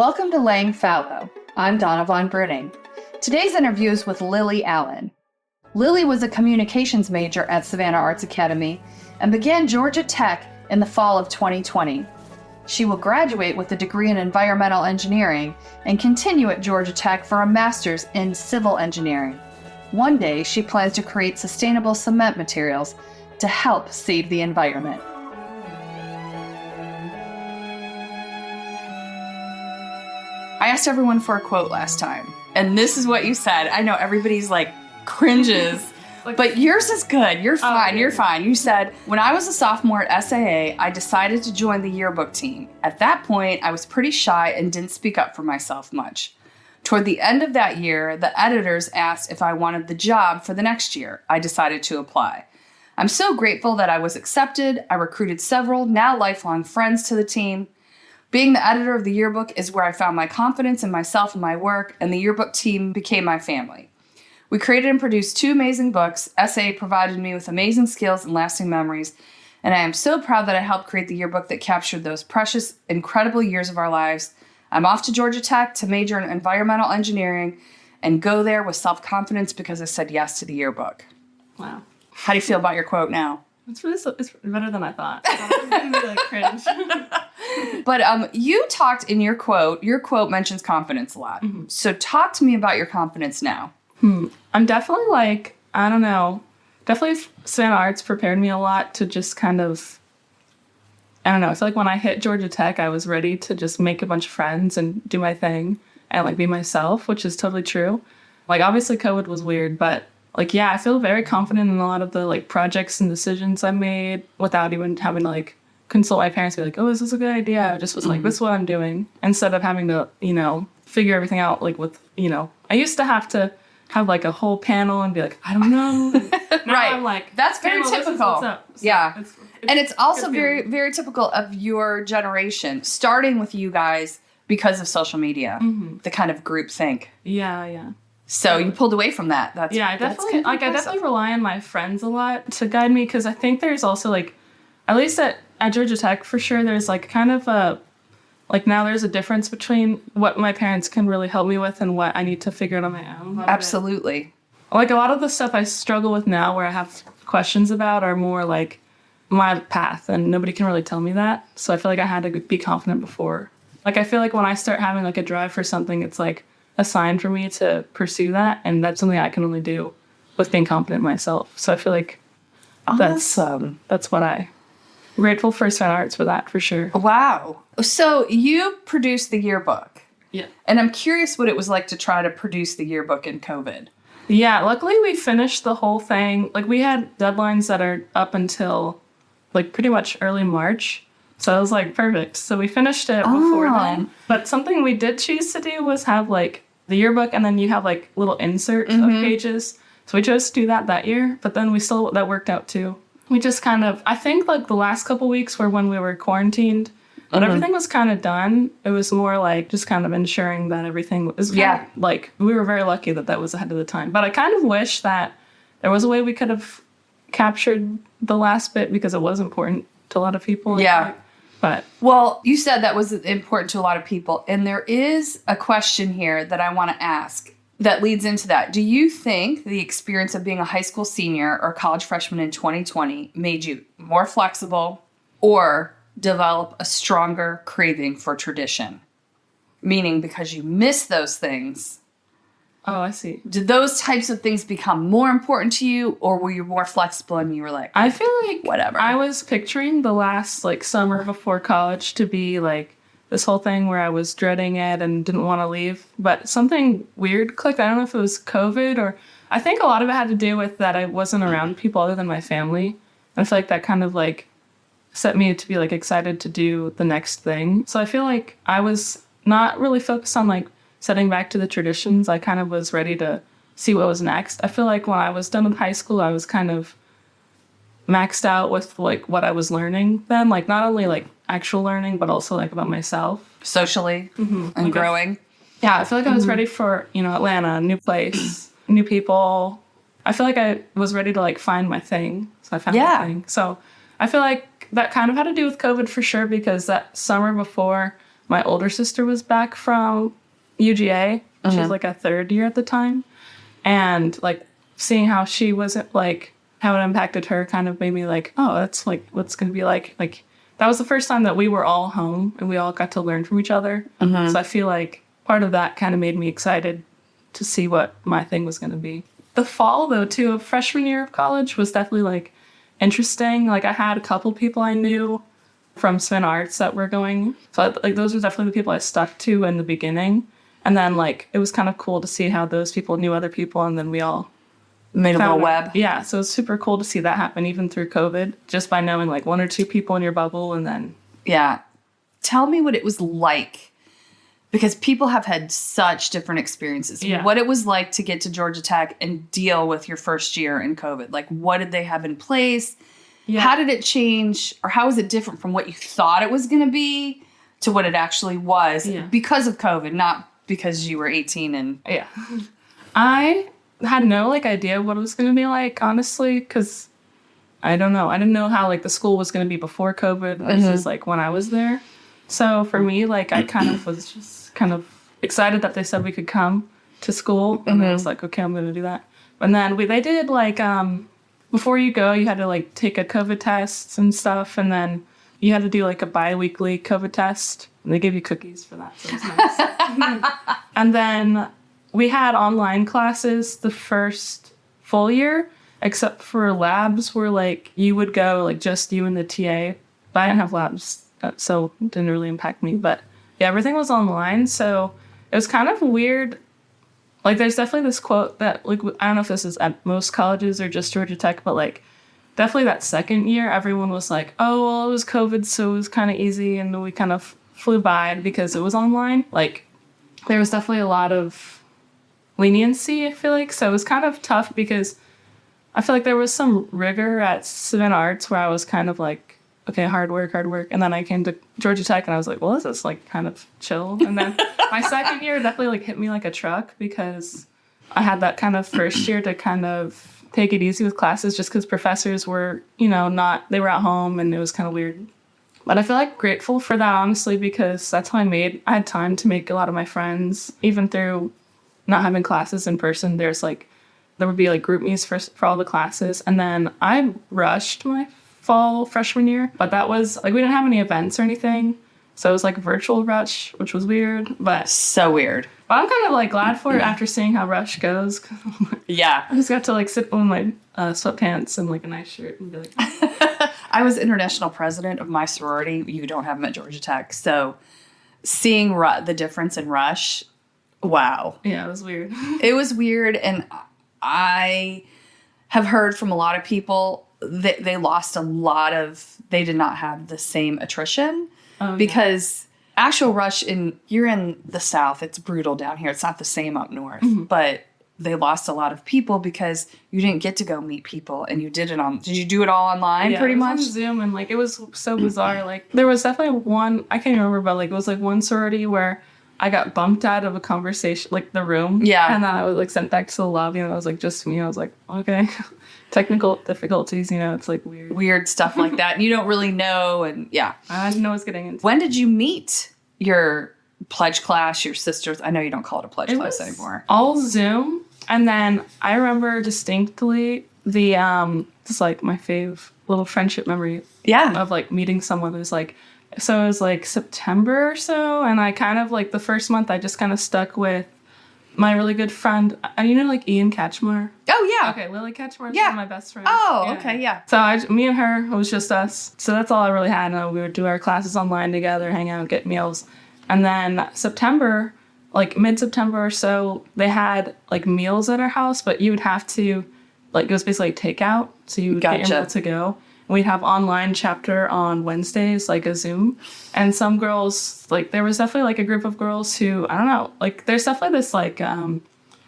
Welcome to Laying Fallow. I'm Donna Von Britting. Today's interview is with Lily Allen. Lily was a communications major at Savannah Arts Academy and began Georgia Tech in the fall of 2020. She will graduate with a degree in environmental engineering and continue at Georgia Tech for a master's in civil engineering. One day, she plans to create sustainable cement materials to help save the environment. I asked everyone for a quote last time, and this is what you said. I know everybody's like cringes, but yours is good. You're fine. You're fine. You said, when I was a sophomore at SAA, I decided to join the yearbook team. At that point, I was pretty shy and didn't speak up for myself much. Toward the end of that year, the editors asked if I wanted the job for the next year. I decided to apply. I'm so grateful that I was accepted. I recruited several, now lifelong friends to the team. Being the editor of the yearbook is where I found my confidence in myself and my work, and the yearbook team became my family. We created and produced 2 amazing books. SA provided me with amazing skills and lasting memories, and I am so proud that I helped create the yearbook that captured those precious, incredible years of our lives. I'm off to Georgia Tech to major in environmental engineering and go there with self-confidence because I said yes to the yearbook. Wow. How do you feel about your quote now? It's better than I thought. I was going to be like cringe. But you talked in your quote mentions confidence a lot. Mm-hmm. So talk to me about your confidence now. I'm definitely like, I don't know, definitely Savannah Arts prepared me a lot to just kind of, I don't know, I feel like when I hit Georgia Tech, I was ready to just make a bunch of friends and do my thing and like be myself, which is totally true. Like obviously COVID was weird, but like, yeah, I feel very confident in a lot of the like projects and decisions I made without even having to like consult my parents and be like, oh, is this a good idea? I just was like, this is what I'm doing. Instead of having to, figure everything out like with, I used to have to have like a whole panel and be like, I don't know. Right. I'm like, that's very typical. What's up. So yeah. It's also very, very typical of your generation, starting with you guys because of social media, the kind of group think. Yeah. So you pulled away from that. I definitely rely on my friends a lot to guide me because I think there's also like, at least at Georgia Tech for sure, there's like kind of a, like now there's a difference between what my parents can really help me with and what I need to figure out on my own. Absolutely. Like a lot of the stuff I struggle with now where I have questions about are more like my path and nobody can really tell me that. So I feel like I had to be confident before. Like I feel like when I start having like a drive for something, it's like a sign for me to pursue that, and that's something I can only do with being confident in myself. So I feel like that's what I'm grateful for Savannah Arts for that, for sure. Wow. So you produced the yearbook. Yeah. And I'm curious what it was like to try to produce the yearbook in COVID. Yeah, luckily we finished the whole thing. Like we had deadlines that are up until like pretty much early March. So it was like perfect. So we finished it before then. But something we did choose to do was have like the yearbook and then you have like little inserts of pages. So we chose to do that year, but then that worked out too. We just kind of, I think like the last couple weeks were when we were quarantined, but everything was kind of done. It was more like just kind of ensuring that everything was like, we were very lucky that was ahead of the time. But I kind of wish that there was a way we could have captured the last bit because it was important to a lot of people. Yeah. But well, you said that was important to a lot of people. And there is a question here that I want to ask that leads into that. Do you think the experience of being a high school senior or college freshman in 2020 made you more flexible or develop a stronger craving for tradition? Meaning because you miss those things. Oh, I see. Did those types of things become more important to you, or were you more flexible and you were like, I feel like whatever? I was picturing the last like summer before college to be like this whole thing where I was dreading it and didn't want to leave. But something weird clicked. I don't know if it was COVID or I think a lot of it had to do with that I wasn't around people other than my family. I feel like that kind of like set me to be like excited to do the next thing. So I feel like I was not really focused on like setting back to the traditions. I kind of was ready to see what was next. I feel like when I was done with high school, I was kind of maxed out with like what I was learning then, like not only like actual learning, but also like about myself. Socially and like growing. Yeah, I feel like I was ready for, Atlanta, new place, new people. I feel like I was ready to like find my thing. So I found my thing. So I feel like that kind of had to do with COVID for sure, because that summer before my older sister was back from UGA. She's like a third year at the time. And like seeing how she wasn't like, how it impacted her kind of made me like, oh, that's like what's going to be like. Like that was the first time that we were all home and we all got to learn from each other. So I feel like part of that kind of made me excited to see what my thing was going to be. The fall, though, too, of freshman year of college was definitely, like, interesting. Like, I had a couple people I knew from Savannah Arts that were going. So, like, those were definitely the people I stuck to in the beginning. And then, like, it was kind of cool to see how those people knew other people, and then we all made a little web. Yeah, so it's super cool to see that happen, even through COVID, just by knowing, like, one or two people in your bubble, and then... Yeah. Tell me what it was like. Because people have had such different experiences. Yeah. What it was like to get to Georgia Tech and deal with your first year in COVID. Like, what did they have in place? Yeah. How did it change? Or how was it different from what you thought it was going to be to what it actually was because of COVID, not because you were 18 and... Yeah. I had no, like, idea what it was going to be like, honestly, because I don't know. I didn't know how, like, the school was going to be before COVID versus, like, when I was there. So for me, like, I kind of was just kind of excited that they said we could come to school. And I was like, okay, I'm going to do that. And then they did, like, before you go, you had to, like, take a COVID test and stuff. And then you had to do, like, a bi-weekly COVID test. And they gave you cookies for that. So it was nice. And then we had online classes the first full year, except for labs where, like, you would go, like, just you and the TA. But I didn't have labs. So it didn't really impact me. But yeah, everything was online. So it was kind of weird. Like, there's definitely this quote that, like, I don't know if this is at most colleges or just Georgia Tech, but, like, definitely that second year, everyone was like, oh, well, it was COVID, so it was kind of easy. And then we kind of flew by because it was online. Like, there was definitely a lot of leniency, I feel like. So it was kind of tough because I feel like there was some rigor at Savannah Arts where I was kind of like, okay, hard work. And then I came to Georgia Tech and I was like, well, this is like kind of chill. And then my second year definitely like hit me like a truck because I had that kind of first year to kind of take it easy with classes just because professors were, you know, they were at home and it was kind of weird. But I feel like grateful for that, honestly, because that's how I had time to make a lot of my friends, even through not having classes in person. There would be like group meets for all the classes. And then I rushed my fall freshman year, but that was like, we didn't have any events or anything. So it was like a virtual rush, which was weird, but so weird. But I'm kind of like glad for it after seeing how rush goes. Yeah. I just got to like sit in my sweatpants and like a nice shirt and be like, I was international president of my sorority. You don't have them at Georgia Tech. So seeing the difference in rush, wow. Yeah, it was weird. It was weird. And I have heard from a lot of people that they lost they did not have the same attrition because actual rush you're in the South. It's brutal down here. It's not the same up north, but they lost a lot of people because you didn't get to go meet people and you did you do it all online pretty much? On Zoom, and like, it was so bizarre. Like, there was definitely one, I can't remember, but like, it was like one sorority where I got bumped out of a conversation, like the room. Yeah. And then I was like sent back to the lobby and I was like, just me. I was like, okay. Technical difficulties, it's like weird stuff like that. And you don't really know. And yeah. I didn't know what I was getting into. When did you meet your pledge class, your sisters? I know you don't call it a pledge class anymore. All Zoom. And then I remember distinctly just like my fave little friendship memory. Yeah. Of like meeting someone who's like, so it was like September or so. And I kind of like the first month I just kind of stuck with my really good friend. Like Ian Catchmore? Oh, yeah. Okay, Lily Catchmore is one of my best friends. Oh, yeah. Okay, yeah. So me and her, it was just us. So that's all I really had. And we would do our classes online together, hang out, get meals. And then September, like mid-September or so, they had like meals at our house, but you would have to, like, it was basically takeout. So you would get your meal to go. We'd have online chapter on Wednesdays, like a Zoom. And some girls, like, there was definitely, like, a group of girls who, I don't know, like, there's definitely this, like,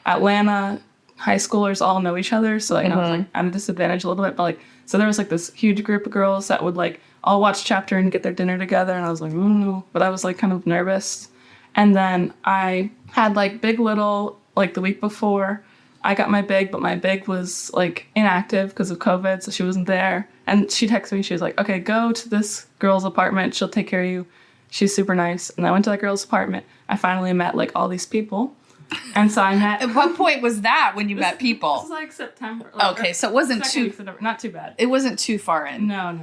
Atlanta high schoolers all know each other. So, like, I was, like, at a disadvantage a little bit. But, like, so there was, like, this huge group of girls that would, like, all watch chapter and get their dinner together. And I was like, ooh. But I was, like, kind of nervous. And then I had, like, Big Little, like, the week before. I got my big, but my big was, like, inactive because of COVID, so she wasn't there. And she texted me, she was like, okay, go to this girl's apartment. She'll take care of you. She's super nice. And I went to that girl's apartment. I finally met like all these people. And so I met. At what point was that when you met people? This was like September. Like, okay, so it wasn't too. Not too bad. It wasn't too far in. No.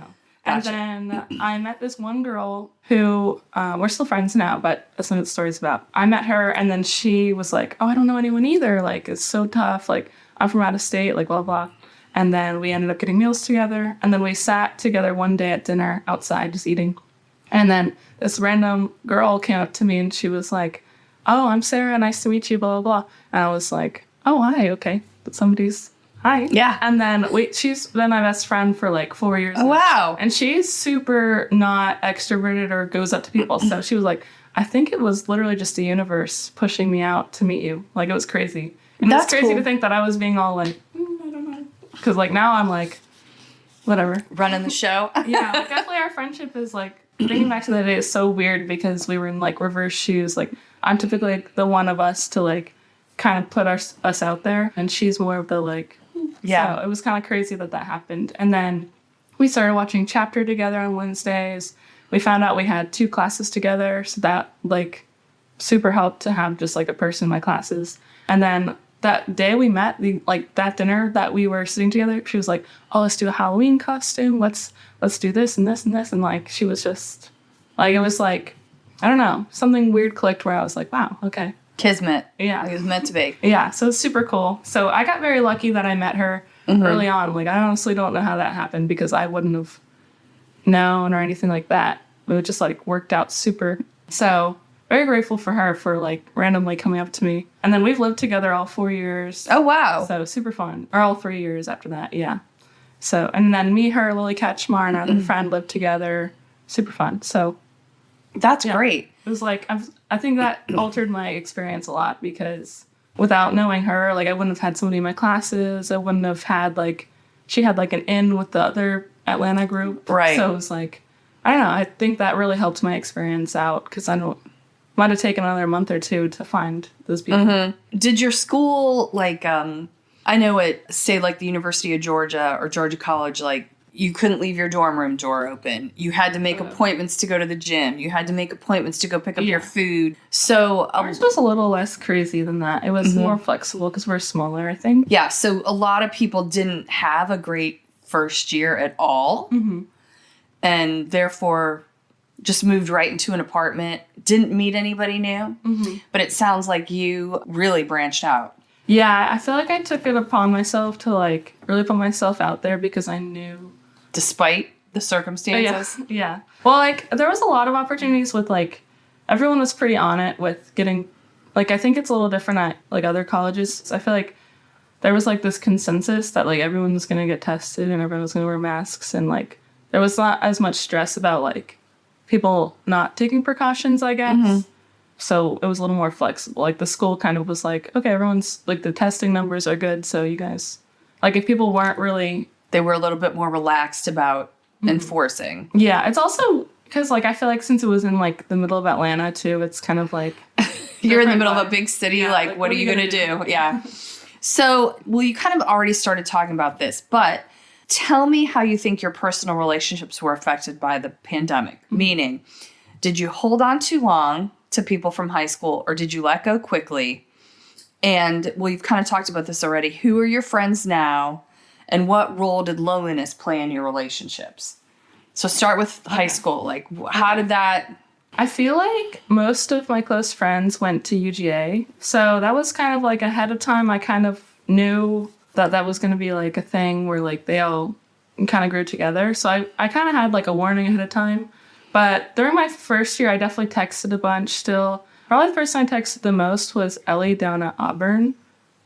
Gotcha. And then I met this one girl who, we're still friends now, but that's what the story's about. I met her, and then she was like, oh, I don't know anyone either. Like, it's so tough. Like, I'm from out of state, like, blah, blah. And then we ended up getting meals together. And then we sat together one day at dinner outside just eating. And then this random girl came up to me, and she was like, oh, I'm Sarah. Nice to meet you, blah, blah, blah. And I was like, oh, hi. Okay. But somebody's... Hi. Yeah. And then she's been my best friend for like 4 years. Oh, wow. And she's super not extroverted or goes up to people. So she was like, I think it was literally just the universe pushing me out to meet you. Like, it was crazy. And it's crazy to think that I was being all like, I don't know. Because like now I'm like, whatever. Running the show. Yeah. Like, definitely our friendship is like, thinking back to that day is so weird because we were in like reverse shoes. Like, I'm typically like, the one of us to like kind of put us out there. And she's more of the like, yeah. So it was kind of crazy that happened. And then we started watching Chapter together on Wednesdays. We found out we had 2 classes together. So that, like, super helped to have just, like, a person in my classes. And then that day we met, that dinner that we were sitting together, she was like, oh, let's do a Halloween costume. Let's do this and this and this. And, like, she was just, like, it was, like, I don't know. Something weird clicked where I was like, wow, okay. Kismet. Yeah. It was meant to be. Yeah, so it's super cool. So I got very lucky that I met her early on. Like, I honestly don't know how that happened because I wouldn't have known or anything like that. It just, like, worked out super. So very grateful for her for, like, randomly coming up to me. And then we've lived together all 4 years. Oh, wow. So super fun. Or all 3 years after that, yeah. So, and then me, her, Lily Ketchmar, and our other friend lived together. Super fun. So that's great. It was like, I think that altered my experience a lot because without knowing her, like, I wouldn't have had somebody in my classes. I wouldn't have had, like, she had, like, an in with the other Atlanta group. Right. So it was like, I don't know. I think that really helped my experience out because might have taken another month or 2 to find those people. Mm-hmm. Did your school, like, I know at, say, like, the University of Georgia or Georgia College, like, you couldn't leave your dorm room door open. You had to make appointments to go to the gym. You had to make appointments to go pick up your food. So ours was a little less crazy than that. It was more flexible because we're smaller, I think. Yeah, so a lot of people didn't have a great first year at all. Mm-hmm. And therefore just moved right into an apartment. Didn't meet anybody new. Mm-hmm. But it sounds like you really branched out. Yeah, I feel like I took it upon myself to, like, really put myself out there because I knew... Despite the circumstances? Yeah. Well, like, there was a lot of opportunities with, like, everyone was pretty on it with getting... Like, I think it's a little different at, like, other colleges. I feel like there was, like, this consensus that, like, everyone was going to get tested and everyone was going to wear masks. And, like, there was not as much stress about, like, people not taking precautions, I guess. Mm-hmm. So it was a little more flexible. Like, the school kind of was like, okay, everyone's, like, the testing numbers are good, so you guys... Like, if people weren't really... They were a little bit more relaxed about enforcing. Yeah, it's also... Because, like, I feel like since it was in, like, the middle of Atlanta, too, it's kind of like... You're in the middle of a big city, like, what are you going to do? Yeah. So, well, you kind of already started talking about this, but tell me how you think your personal relationships were affected by the pandemic. Mm-hmm. Meaning, did you hold on too long to people from high school, or did you let go quickly? And, well, you've kind of talked about this already. Who are your friends now, and what role did loneliness play in your relationships? So start with high school. Like, how did that... I feel like most of my close friends went to UGA. So that was kind of like ahead of time. I kind of knew that that was going to be like a thing where like they all kind of grew together. So I kind of had like a warning ahead of time. But during my first year, I definitely texted a bunch still. Probably the person I texted the most was Ellie down at Auburn.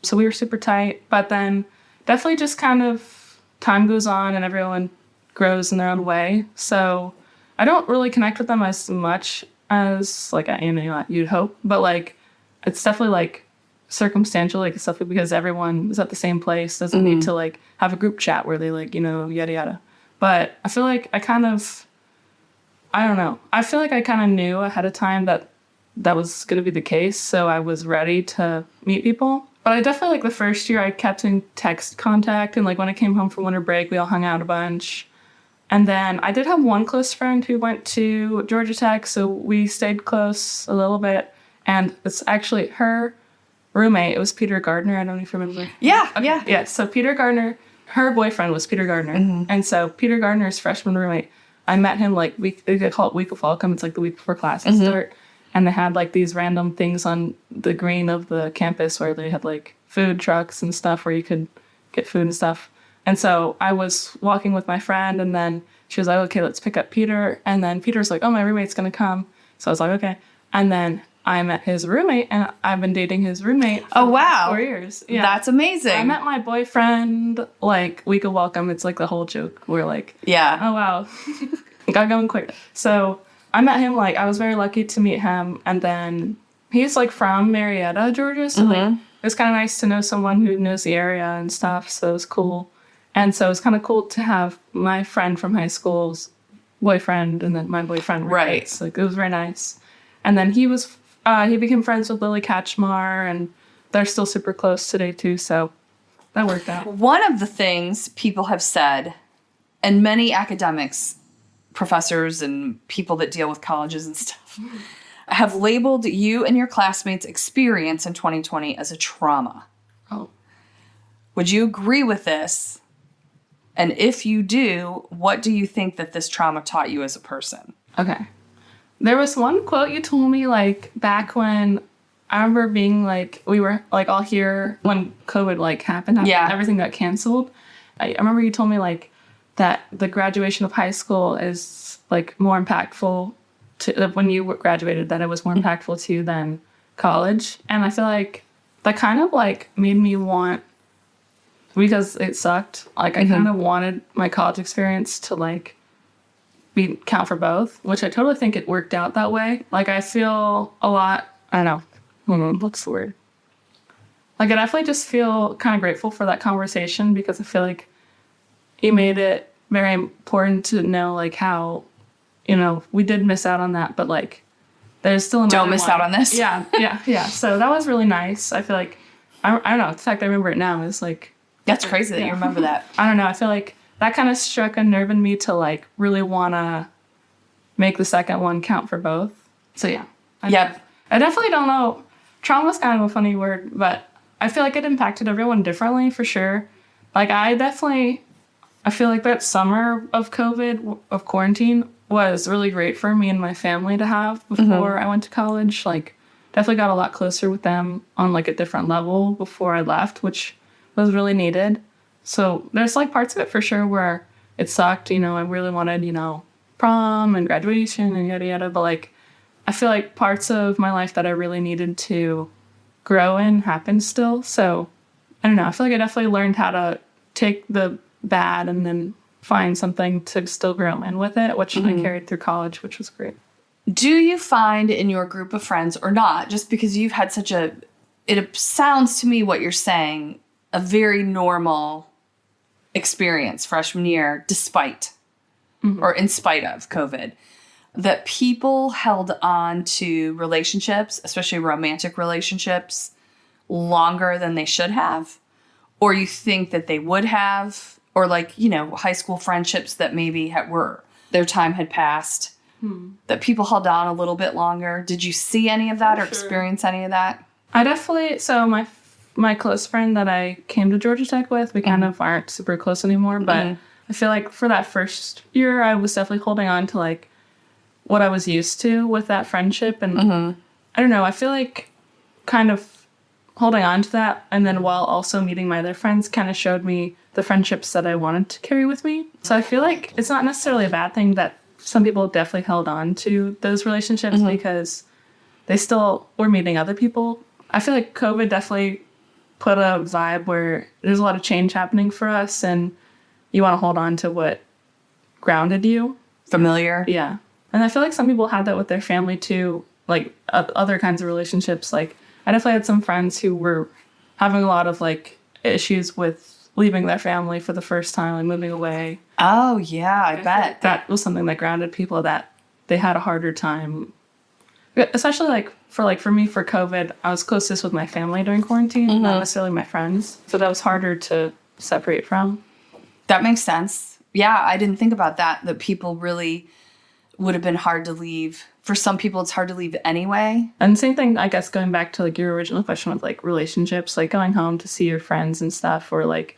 So we were super tight. But then definitely just kind of time goes on and everyone grows in their own way. So I don't really connect with them as much as like you'd hope. But like it's definitely like circumstantial, like it's definitely because everyone is at the same place. Doesn't need to like have a group chat where they like, yada yada. But I feel like I don't know. I feel like I kind of knew ahead of time that was going to be the case. So I was ready to meet people. But I definitely, like, the first year I kept in text contact. And, like, when I came home from winter break, we all hung out a bunch. And then I did have one close friend who went to Georgia Tech, so we stayed close a little bit. And it's actually her roommate. It was Peter Gardner. I don't know if you remember. Yeah, okay. yeah. Yeah, so Peter Gardner, her boyfriend was Peter Gardner. Mm-hmm. And so Peter Gardner's freshman roommate, I met him like, they call it Week of Welcome. It's like the week before classes start. And they had like these random things on the green of the campus where they had like food trucks and stuff where you could get food and stuff. And so I was walking with my friend, and then she was like, okay, let's pick up Peter. And then Peter's like, oh, my roommate's going to come. So I was like, okay. And then I met his roommate, and I've been dating his roommate for 4 years. Yeah. That's amazing. I met my boyfriend, like, week of welcome. It's like the whole joke. We're like, yeah. Oh, wow. Got going quick. So I met him, like, I was very lucky to meet him. And then he's, like, from Marietta, Georgia. So, like, it was kind of nice to know someone who knows the area and stuff. So it was cool. And so it was kind of cool to have my friend from high school's boyfriend and then my boyfriend. Right. So, like, it was very nice. And then he became friends with Lily Katchmar, and they're still super close today, too. So that worked out. One of the things people have said, and many academics, professors and people that deal with colleges and stuff, have labeled you and your classmates' experience in 2020 as a trauma. Oh. Would you agree with this? And if you do, what do you think that this trauma taught you as a person? Okay. There was one quote you told me, like, back when I remember being, like, we were, like, all here when COVID, like, happened. Yeah. Everything got canceled. I remember you told me, like, that the graduation of high school is, like, more impactful to, when you graduated, that it was more impactful to you than college. And I feel like that kind of, like, made me want, because it sucked, like, I kind of wanted my college experience to, like, count for both, which I totally think it worked out that way. Like, I feel a lot, I don't know, what's the word? Like, I definitely just feel kind of grateful for that conversation, because I feel like it made it very important to know, like, how, you know, we did miss out on that, but, like, there's still another Don't miss out on this. Yeah. So that was really nice. I feel like, I don't know, the fact I remember it now is, like... That's crazy that you remember that. I don't know, I feel like that kind of struck a nerve in me to, like, really want to make the second one count for both. So, yeah. I definitely don't know. Trauma's kind of a funny word, but I feel like it impacted everyone differently, for sure. Like, I feel like that summer of COVID, of quarantine, was really great for me and my family to have before I went to college. Like, definitely got a lot closer with them on, like, a different level before I left, which was really needed. So there's, like, parts of it for sure where it sucked. You know, I really wanted, you know, prom and graduation and yada yada. But, like, I feel like parts of my life that I really needed to grow in happened still. So I don't know. I feel like I definitely learned how to take the bad and then find something to still grow in with it, which I carried through college, which was great. Do you find in your group of friends, or not, just because you've had such it sounds to me what you're saying, a very normal experience freshman year, despite or in spite of COVID, that people held on to relationships, especially romantic relationships, longer than they should have? Or you think that they would have? Or, like, you know, high school friendships that maybe their time had passed, that people held on a little bit longer? Did you see any of that or experience any of that? I definitely, so my close friend that I came to Georgia Tech with, we kind of aren't super close anymore, but I feel like for that first year, I was definitely holding on to, like, what I was used to with that friendship. And I don't know, I feel like kind of holding on to that, and then while also meeting my other friends, kind of showed me the friendships that I wanted to carry with me. So I feel like it's not necessarily a bad thing that some people definitely held on to those relationships because they still were meeting other people. I feel like COVID definitely put a vibe where there's a lot of change happening for us, and you want to hold on to what grounded you. Familiar. Yeah. And I feel like some people had that with their family too, like other kinds of relationships. Like, I definitely had some friends who were having a lot of, like, issues with leaving their family for the first time and moving away. Oh, yeah, I bet. That was something that grounded people, that they had a harder time. Especially, for me, for COVID, I was closest with my family during quarantine, not necessarily my friends. So that was harder to separate from. That makes sense. Yeah, I didn't think about that people really would have been hard to leave. For some people, it's hard to leave anyway. And same thing, I guess, going back to like your original question with like relationships, like going home to see your friends and stuff, or like,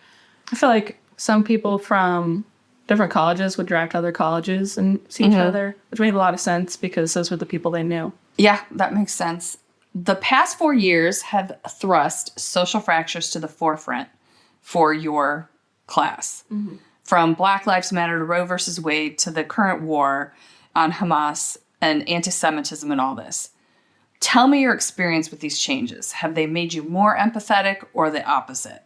I feel like some people from different colleges would drive to other colleges and see each other, which made a lot of sense because those were the people they knew. Yeah, that makes sense. The past 4 years have thrust social fractures to the forefront for your class. From Black Lives Matter to Roe versus Wade to the current war on Hamas and anti-Semitism and all this. Tell me your experience with these changes. Have they made you more empathetic or the opposite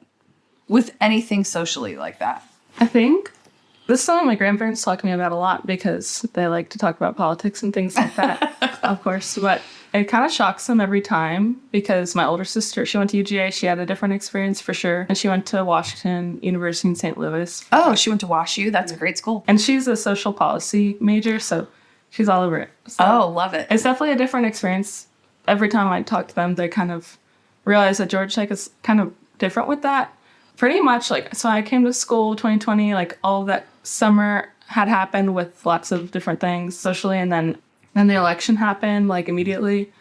with anything socially like that? I think this is something my grandparents talk to me about a lot because they like to talk about politics and things like that, of course. But it kind of shocks them every time because my older sister, she went to UGA. She had a different experience for sure. And she went to Washington University in St. Louis. Oh, she went to WashU. That's a great school. And she's a social policy major, so she's all over it. So love it. it's definitely a different experience. Every time I talk to them, they kind of realize that Georgia Tech is kind of different with that. Pretty much, like, so I came to school 2020, like, all of that summer had happened with lots of different things socially, and then the election happened, like, immediately.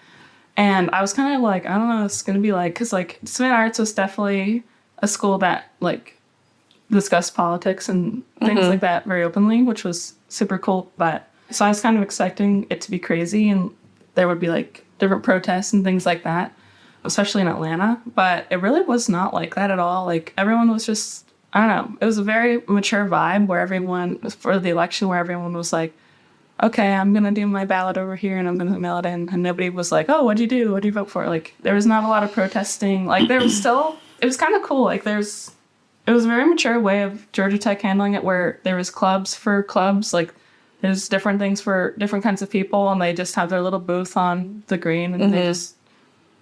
And I was kind of like, I don't know what it's going to be like, because, like, Savannah Arts was definitely a school that, like, discussed politics and things like that very openly, which was super cool. But so I was kind of expecting it to be crazy, and there would be, like, different protests and things like that, especially in Atlanta. But it really was not like that at all. Like, everyone was just, I don't know, it was a very mature vibe where everyone, for the election, where everyone was like, okay, I'm going to do my ballot over here and I'm going to mail it in. And nobody was like, oh, what'd you do? What'd you vote for? Like, there was not a lot of protesting. Like, there was still, it was kind of cool. Like, it was a very mature way of Georgia Tech handling it where there was clubs for clubs. Like, there's different things for different kinds of people, and they just have their little booth on the green, and they just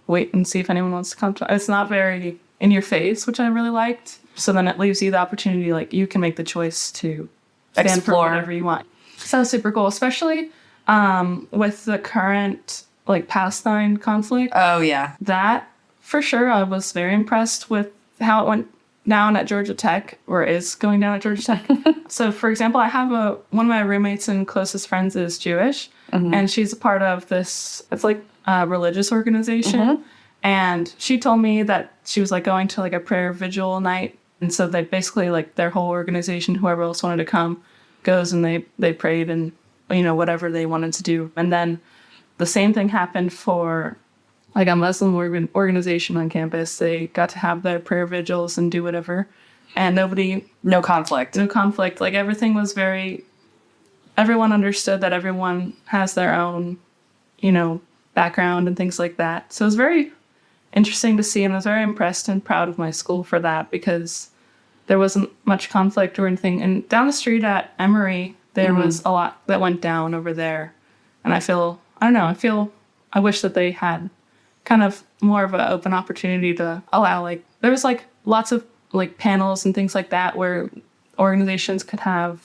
wait and see if anyone wants to come to. It's not very in your face, which I really liked. So then it leaves you the opportunity, like, you can make the choice to stand for whatever you want. So super cool, especially with the current, like, Palestine conflict. Oh, yeah. That, for sure, I was very impressed with how it went down at Georgia Tech, or is going down at Georgia Tech. So, for example, I have one of my roommates and closest friends is Jewish, and she's a part of this, it's like a religious organization. And she told me that she was, like, going to, like, a prayer vigil night. And so they basically, like, their whole organization, whoever else wanted to come, goes and they prayed and, you know, whatever they wanted to do. And then the same thing happened for, like, a Muslim organization on campus. They got to have their prayer vigils and do whatever. And no conflict. Like, everything was everyone understood that everyone has their own, you know, background and things like that. So it was very interesting to see, and I was very impressed and proud of my school for that because there wasn't much conflict or anything. And down the street at Emory, there was a lot that went down over there. And I wish that they had kind of more of an open opportunity to allow, like, there was, like, lots of, like, panels and things like that where organizations could have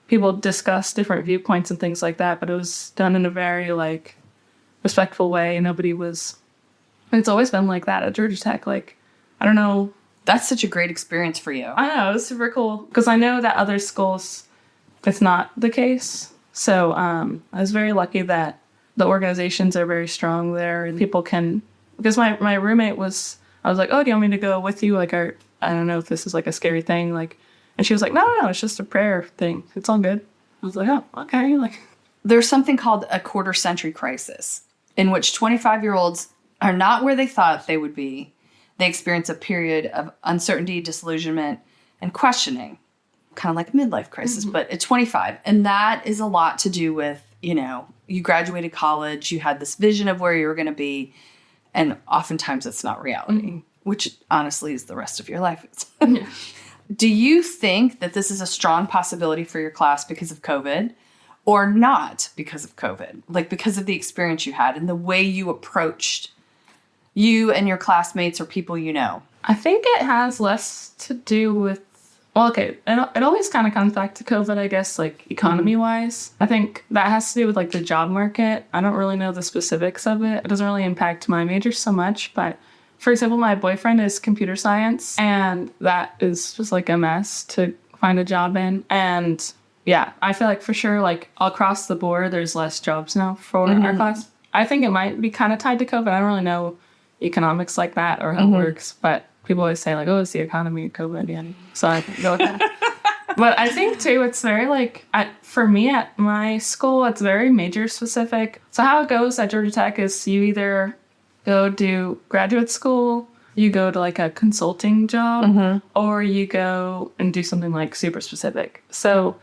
people discuss different viewpoints and things like that, but it was done in a very, like, respectful way. It's always been like that at Georgia Tech. Like, I don't know. That's such a great experience for you. I know, it was super cool because I know that other schools, it's not the case. So I was very lucky that the organizations are very strong there, and people can, because my roommate I was like, oh, do you want me to go with you? Like, I don't know if this is, like, a scary thing. Like, and she was like, no, it's just a prayer thing. It's all good. I was like, oh, okay. Like, there's something called a quarter-century crisis in which 25-year-olds are not where they thought they would be. They experience a period of uncertainty, disillusionment, and questioning, kind of like a midlife crisis, but at 25. And that is a lot to do with, you know, you graduated college, you had this vision of where you were going to be, and oftentimes it's not reality, which honestly is the rest of your life. Do you think that this is a strong possibility for your class because of COVID, or not because of COVID? Like, because of the experience you had and the way you approached you and your classmates or people you know? I think it has less to do with, well, okay, it always kind of comes back to COVID, I guess, like, economy-wise. I think that has to do with, like, the job market. I don't really know the specifics of it. It doesn't really impact my major so much, but, for example, my boyfriend is computer science, and that is just, like, a mess to find a job in. And yeah, I feel like for sure, like across the board, there's less jobs now for our class. I think it might be kind of tied to COVID. I don't really know economics like that or how it works, but people always say like, oh, it's the economy of COVID. Yeah. So I go with that. But I think too, it's very like, for me at my school, it's very major specific. So how it goes at Georgia Tech is you either go do graduate school, you go to like a consulting job, or you go and do something like super specific. So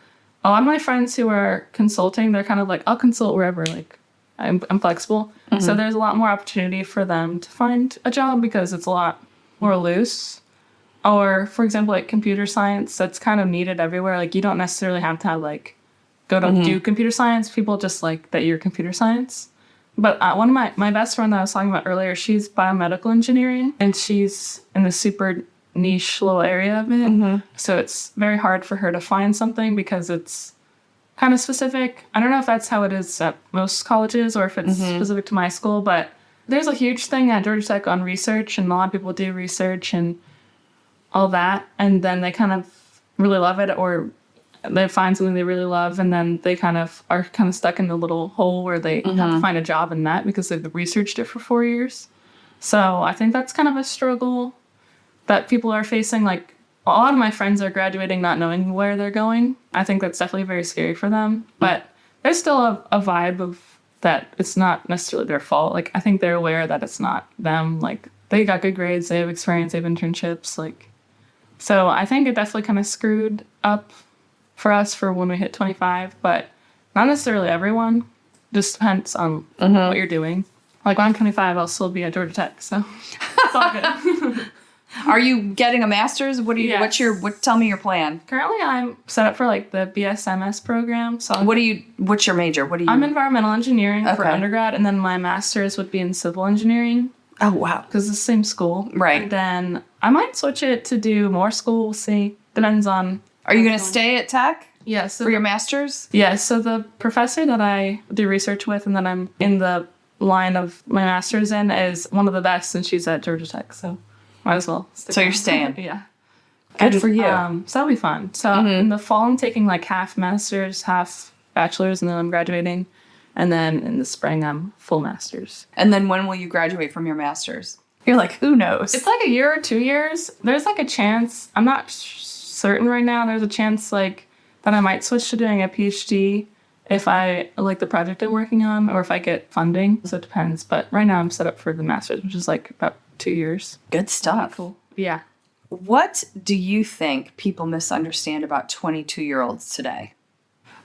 a lot of my friends who are consulting, they're kind of like, I'll consult wherever, like I'm flexible. So there's a lot more opportunity for them to find a job because it's a lot more loose. Or for example, like computer science, that's kind of needed everywhere. Like you don't necessarily have to have like, go to do computer science. People just like that you're computer science. But one of my best friend that I was talking about earlier, she's biomedical engineering and she's in the super niche little area of it. So it's very hard for her to find something because it's kind of specific. I don't know if that's how it is at most colleges or if it's specific to my school, but there's a huge thing at Georgia Tech on research, and a lot of people do research and all that, and then they kind of really love it, or they find something they really love, and then they kind of are kind of stuck in the little hole where they have to find a job in that because they've researched it for 4 years. So I think that's kind of a struggle that people are facing. Like a lot of my friends are graduating not knowing where they're going. I think that's definitely very scary for them, but there's still a vibe of that it's not necessarily their fault. Like I think they're aware that it's not them. Like they got good grades, they have experience, they have internships. Like, so I think it definitely kind of screwed up for us for when we hit 25, but not necessarily everyone. Just depends on what you're doing. Like when I'm 25, I'll still be at Georgia Tech, so it's all good. Are you getting a master's? What do you? Yes. Tell me your plan. Currently, I'm set up for like the BSMS program. So What's your major? What do you? I'm environmental engineering for undergrad, and then my master's would be in civil engineering. Oh wow! Because it's the same school, right? And then I might switch it to do more school. We'll see. Depends on. Are you going to stay at Tech? Yes. For your master's? Yes. So the professor that I do research with, and that I'm in the line of my master's in, is one of the best, and she's at Georgia Tech. So. Might as well. So you're staying? Yeah. Good for you. So that'll be fun. So in the fall, I'm taking like half master's, half bachelor's, and then I'm graduating. And then in the spring, I'm full master's. And then when will you graduate from your master's? You're like, who knows? It's like a year or 2 years. There's like a chance. I'm not certain right now. There's a chance like that I might switch to doing a PhD if I like the project I'm working on or if I get funding. So it depends. But right now, I'm set up for the master's, which is like about 2 years. Good stuff. Cool. Yeah. What do you think people misunderstand about 22-year-olds today?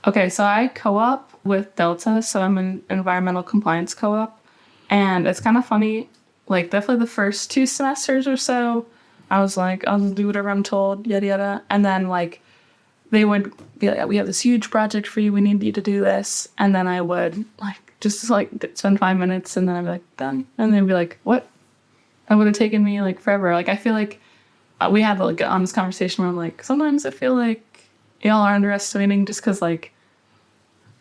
Okay, so I co-op with Delta, so I'm an environmental compliance co-op. And it's kind of funny, like definitely the first 2 semesters or so, I was like, I'll do whatever I'm told, yada yada. And then like they would be like, we have this huge project for you, we need you to do this. And then I would just spend 5 minutes and then I'd be like, done. And they'd be like, what? That would have taken me like forever. Like I feel like we had like an honest conversation where I'm like, sometimes I feel like y'all are underestimating just because like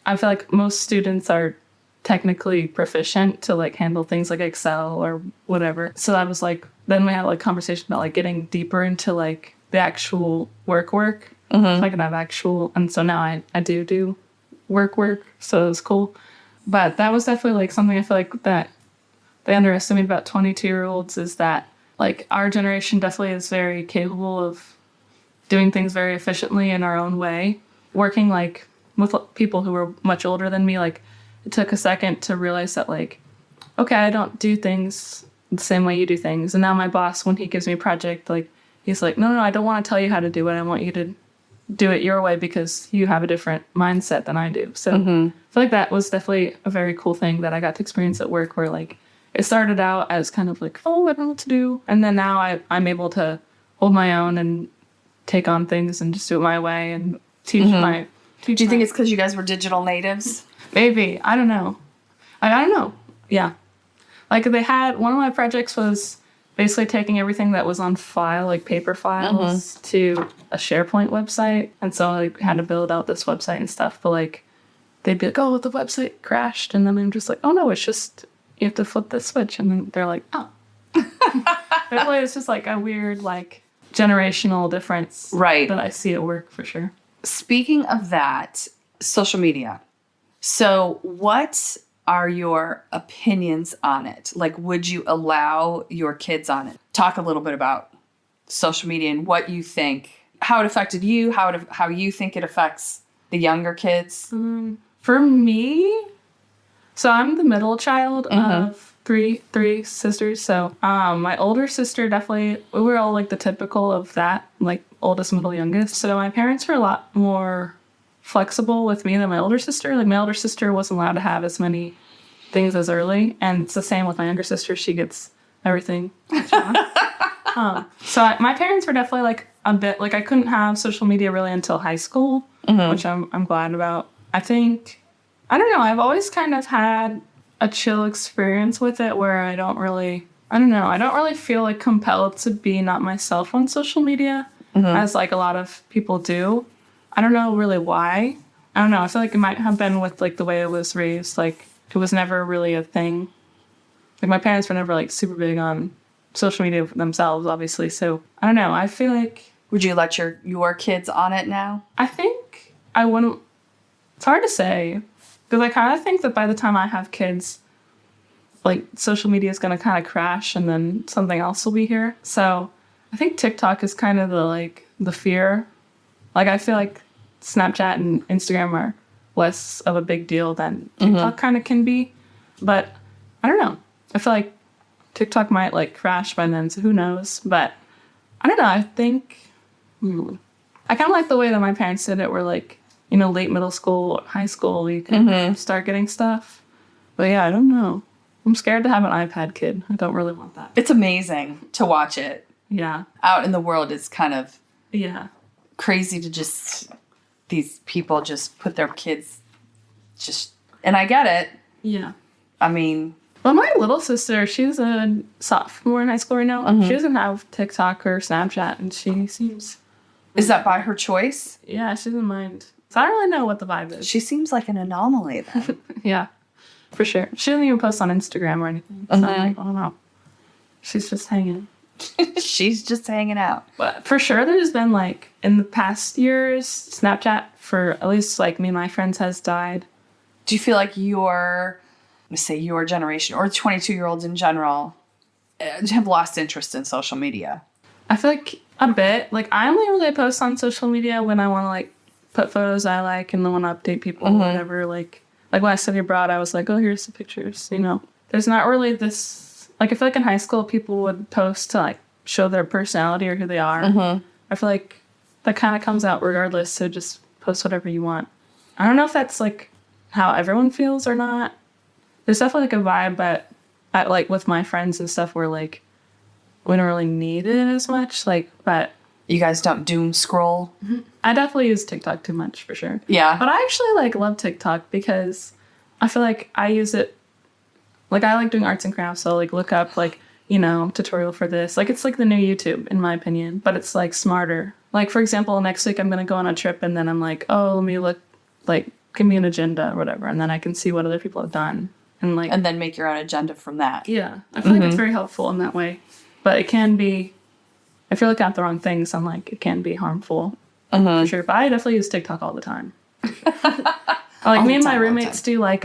I feel like most students are technically proficient to like handle things like Excel or whatever. So I was like, then we had like conversation about like getting deeper into like the actual work. So I can have actual, and so now I do work. So it was cool. But that was definitely like something I feel like that they underestimate about 22-year-olds is that like our generation definitely is very capable of doing things very efficiently in our own way. Working like with people who were much older than me, like it took a second to realize that like, okay, I don't do things the same way you do things. And now my boss, when he gives me a project, like he's like, no, I don't want to tell you how to do it. I want you to do it your way because you have a different mindset than I do. So I feel like that was definitely a very cool thing that I got to experience at work where like it started out as kind of like, oh, I don't know what to do. And then now I'm able to hold my own and take on things and just do it my way and teach my... Do you think it's because you guys were digital natives? Maybe. I don't know. I don't know. Yeah. Like they had... One of my projects was basically taking everything that was on file, like paper files, to a SharePoint website. And so I had to build out this website and stuff. But like, they'd be like, oh, the website crashed. And then I'm just like, oh, no, it's just... You have to flip the switch. And then they're like, oh. It's just like a weird, like, generational difference Right. that I see at work for sure. Speaking of that, social media. So what are your opinions on it? Like, would you allow your kids on it? Talk a little bit about social media and what you think, how it affected you, how you think it affects the younger kids. For me, so I'm the middle child of three sisters. So my older sister definitely, we were all like the typical of that, like oldest, middle, youngest. So my parents were a lot more flexible with me than my older sister. Like my older sister wasn't allowed to have as many things as early, and it's the same with my younger sister. She gets everything. So my parents were definitely like a bit like I couldn't have social media really until high school, which I'm glad about. I think I don't know. I've always kind of had a chill experience with it where I don't really feel like compelled to be not myself on social media as like a lot of people do. I don't know really why. I don't know. I feel like it might have been with like the way I was raised. Like it was never really a thing. Like my parents were never like super big on social media themselves, obviously. So I don't know. I feel like Would you let your kids on it now? I think I wouldn't. It's hard to say because I kind of think that by the time I have kids, like social media is going to kind of crash and then something else will be here. So I think TikTok is kind of the fear. Like I feel like Snapchat and Instagram are less of a big deal than TikTok kind of can be. But I don't know. I feel like TikTok might like crash by then, so who knows? But I don't know. I think I kind of like the way that my parents did it, where like, you know, late middle school, high school, you can start getting stuff. But yeah, I don't know. I'm scared to have an iPad kid. I don't really want that. It's amazing to watch it. Yeah. Out in the world, it's kind of crazy to just, these people just put their kids and I get it. Yeah. I mean. Well, my little sister, she's a sophomore in high school right now. She doesn't have TikTok or Snapchat, and she seems... Is that by her choice? Yeah, she doesn't mind. So I don't really know what the vibe is. She seems like an anomaly then. Yeah, for sure. She doesn't even post on Instagram or anything. So I'm like, I don't know. She's just hanging. She's just hanging out. But for sure, there's been like, in the past years, Snapchat for at least like me and my friends has died. Do you feel like your generation or 22-year-olds in general have lost interest in social media? I feel like a bit. Like I only really post on social media when I want to like put photos I like and then want to update people or whatever. Like when I studied abroad, I was like, oh, here's the pictures. You know, there's not really this. Like I feel like in high school, people would post to like show their personality or who they are. I feel like that kind of comes out regardless. So just post whatever you want. I don't know if that's like how everyone feels or not. There's definitely like a vibe, but like with my friends and stuff, where like we don't really need it as much. Like, but you guys don't doom scroll. I definitely use TikTok too much for sure. Yeah, but I actually like love TikTok because I feel like I use it. Like I like doing arts and crafts, so like look up like, you know, tutorial for this. Like it's like the new YouTube in my opinion, but it's like smarter. Like for example, next week I'm gonna go on a trip, and then I'm like, oh, let me look, like give me an agenda or whatever, and then I can see what other people have done. And then make your own agenda from that. Yeah. I feel like it's very helpful in that way. But it can be, if you're looking at the wrong things, I'm like, it can be harmful. For sure. But I definitely use TikTok all the time. Like me and my roommates do like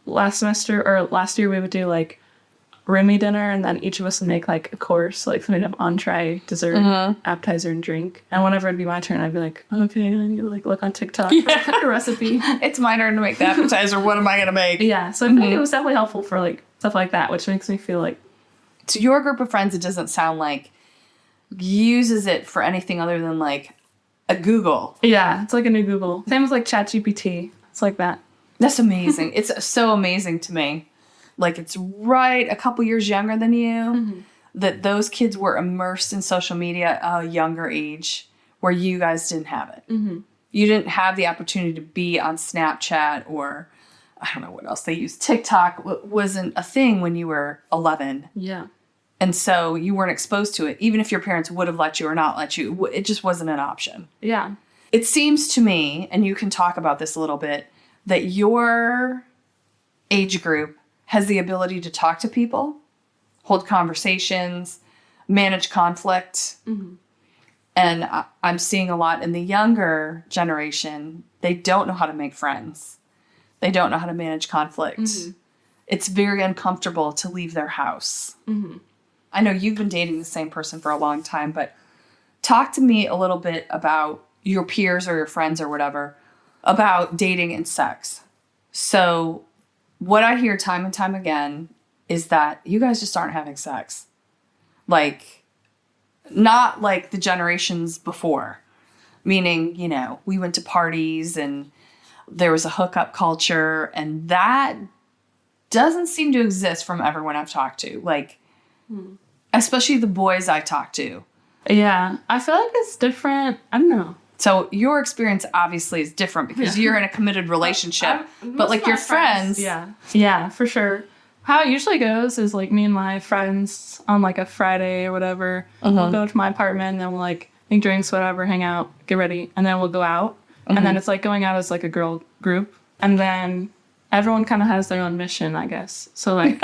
last year we would do like roomie dinner, and then each of us would make like a course, like we'd have entree, dessert, appetizer, and drink. And whenever it'd be my turn, I'd be like, okay, I need to like look on TikTok for a recipe. It's my turn to make the appetizer. What am I gonna make? Yeah, so I think it was definitely helpful for like stuff like that, which makes me feel like. To your group of friends, it doesn't sound like uses it for anything other than like a Google. Yeah, it's like a new Google. Same as like ChatGPT. It's like that. That's amazing. It's so amazing to me. Like it's right a couple years younger than you, that those kids were immersed in social media at a younger age where you guys didn't have it. You didn't have the opportunity to be on Snapchat or I don't know what else they used. TikTok wasn't a thing when you were 11. Yeah. And so you weren't exposed to it. Even if your parents would have let you or not let you, it just wasn't an option. Yeah. It seems to me, and you can talk about this a little bit, that your age group has the ability to talk to people, hold conversations, manage conflict. And I'm seeing a lot in the younger generation. They don't know how to make friends. They don't know how to manage conflict. Mm-hmm. It's very uncomfortable to leave their house. Mm-hmm. I know you've been dating the same person for a long time, but talk to me a little bit about your peers or your friends or whatever about dating and sex. So what I hear time and time again is that you guys just aren't having sex. Like, not like the generations before. Meaning, you know, we went to parties and there was a hookup culture, and that doesn't seem to exist from everyone I've talked to. Like, especially the boys I talk to. Yeah, I feel like it's different. I don't know. So your experience obviously is different because you're in a committed relationship. But like your friends. Yeah, for sure. How it usually goes is like me and my friends on like a Friday or whatever, we'll go to my apartment and then we'll like make drinks, whatever, hang out, get ready, and then we'll go out. And then it's like going out as like a girl group. And then everyone kind of has their own mission, I guess. So like,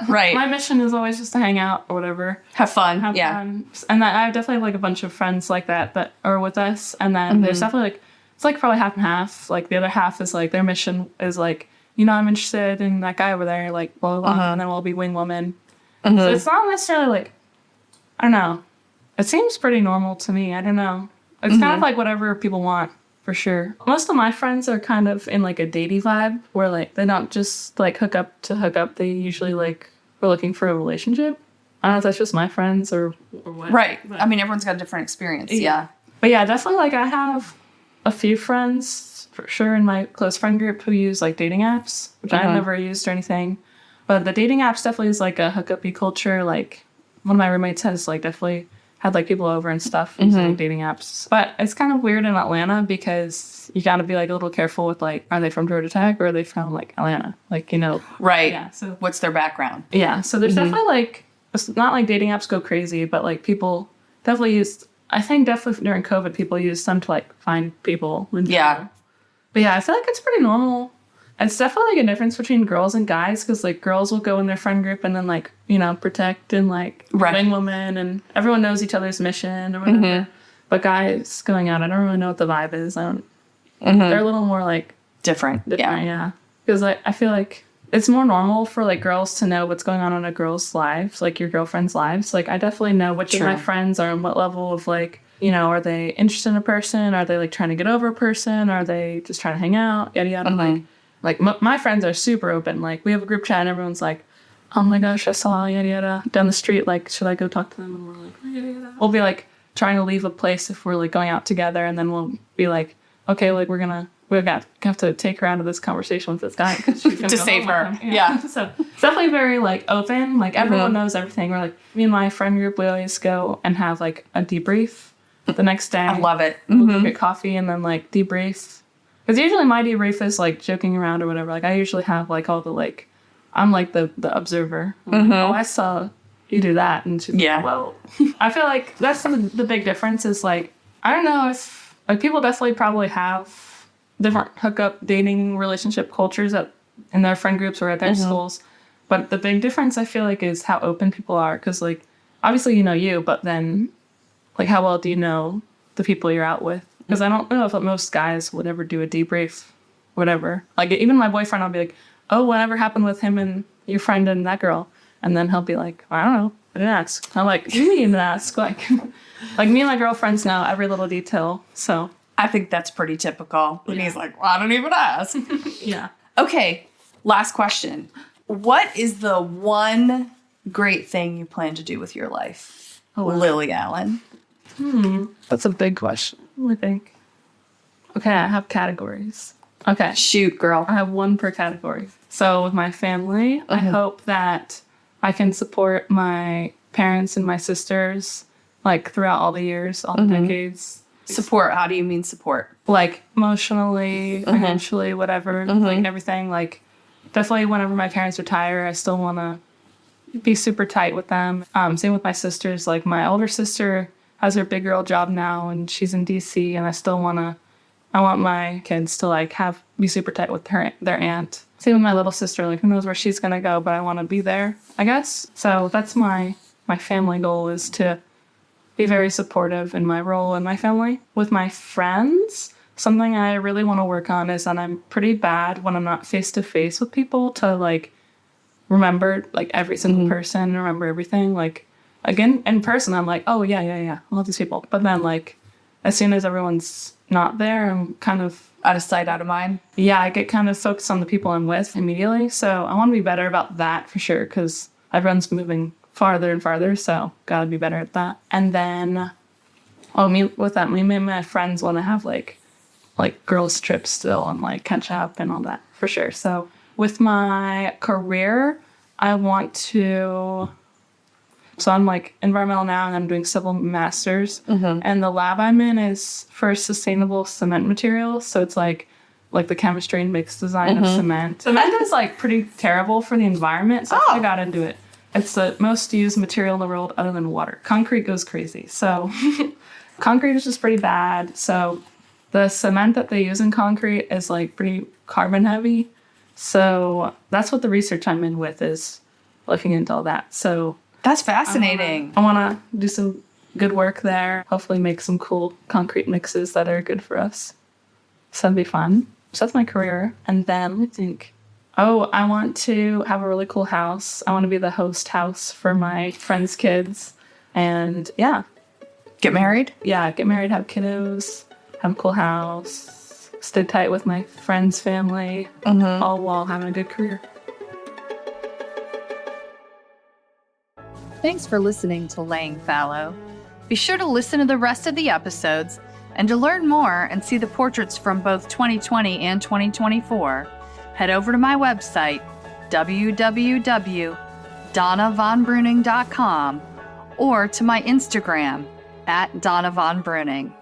right. My mission is always just to hang out or whatever. Have fun. Fun. And I definitely have like a bunch of friends like that are with us. And then there's definitely like, it's like probably half and half. Like the other half is like their mission is like, you know, I'm interested in that guy over there, like blah, blah, blah. And then we'll be wing woman. So it's not necessarily like, I don't know. It seems pretty normal to me. I don't know. It's kind of like whatever people want. For sure. Most of my friends are kind of in like a datey vibe where like they don't just like hook up to hook up. They usually like we're looking for a relationship. I don't know if that's just my friends or what. Right. But, I mean, everyone's got a different experience. Yeah. But yeah, definitely like I have a few friends for sure in my close friend group who use like dating apps, which I've never used or anything. But the dating apps definitely is like a hookup-y culture. Like one of my roommates has like definitely had like people over and stuff using dating apps. But it's kind of weird in Atlanta because you got to be like a little careful with like, are they from Georgia Tech or are they from like Atlanta? Like, you know. Right. Yeah. So what's their background? Yeah. So there's definitely like, it's not like dating apps go crazy, but like people definitely used, I think definitely during COVID, people used them to like find people. Yeah. But yeah, I feel like it's pretty normal. It's definitely like a difference between girls and guys because like girls will go in their friend group and then like, you know, protect and like wing woman and everyone knows each other's mission or whatever. But guys going out, I don't really know what the vibe is. I don't. They're a little more like different. Yeah. Because I feel like it's more normal for like girls to know what's going on in a girl's lives, like your girlfriend's lives. Like I definitely know which of my friends are on what level of like, you know, are they interested in a person? Are they like trying to get over a person? Are they just trying to hang out? Yada yada. Like my friends are super open. Like, we have a group chat and everyone's like, oh my gosh, I saw yada yada down the street. Like, should I go talk to them? And we're like, yada yada. We'll be like trying to leave a place if we're like going out together. And then we'll be like, okay, like we have to take her out of this conversation with this guy. To save her. Yeah. So it's definitely very like open. Like everyone knows everything. We're like, me and my friend group, we always go and have like a debrief the next day. I love it. We'll go get coffee and then like debrief. Because usually my debrief is, like, joking around or whatever. Like, I usually have, like, all the, like... I'm, like, the observer. Like, oh, I saw you do that. And she's like, well... I feel like that's the big difference is, like... I don't know if... Like, people definitely probably have different hookup, dating, relationship cultures in their friend groups or at their schools. But the big difference, I feel like, is how open people are. Because, like, obviously you know you, but then, like, how well do you know the people you're out with? Because I don't know if most guys would ever do a debrief, whatever. Like, even my boyfriend, I'll be like, oh, whatever happened with him and your friend and that girl? And then he'll be like, I don't know. I didn't ask. I'm like, you didn't ask. Like me and my girlfriends know every little detail, so. I think that's pretty typical. And he's like, well, I don't even ask. Yeah. Okay, last question. What is the one great thing you plan to do with your life? Oh, wow. Lily Allen. That's a big question, I think. Okay, I have categories. Okay. Shoot, girl. I have one per category. So with my family, I hope that I can support my parents and my sisters, like, throughout all the years, all the decades. Support, how do you mean support? Like, emotionally, financially, whatever, like, everything. Like, definitely whenever my parents retire, I still want to be super tight with them. Same with my sisters. Like, my older sister has her big girl job now, and she's in DC, and I want my kids to, like, be super tight with their aunt. Same with my little sister. Like, who knows where she's going to go, but I want to be there, I guess. So that's my family goal is to be very supportive in my role in my family. With my friends, something I really want to work on is that I'm pretty bad when I'm not face to face with people to like remember like every single person, remember everything. Like again, in person, I'm like, oh yeah, I love these people. But then like as soon as everyone's not there, I'm kind of out of sight, out of mind. Yeah, I get kind of focused on the people I'm with immediately. So I want to be better about that for sure, because everyone's moving farther and farther, so gotta be better at that. And then, me and my friends want to have like girls trips still and like catch up and all that for sure. So with my career, I want to. So I'm like environmental now, and I'm doing civil masters. And the lab I'm in is for sustainable cement materials. So it's like the chemistry and mixed design of cement. Cement is like pretty terrible for the environment, so I got into it. It's the most used material in the world other than water. Concrete goes crazy. So concrete is just pretty bad. So the cement that they use in concrete is like pretty carbon heavy. So that's what the research I'm in with is looking into all that. So that's fascinating. I want to do some good work there. Hopefully make some cool concrete mixes that are good for us. So that'd be fun. So that's my career. And then I think... I want to have a really cool house. I want to be the host house for my friends' kids. And yeah. Get married? Yeah, get married, have kiddos, have a cool house, stay tight with my friends' family, all while having a good career. Thanks for listening to Laying Fallow. Be sure to listen to the rest of the episodes, and to learn more and see the portraits from both 2020 and 2024, head over to my website, www.donnavonbruning.com, or to my Instagram, @DonnaVonBruning.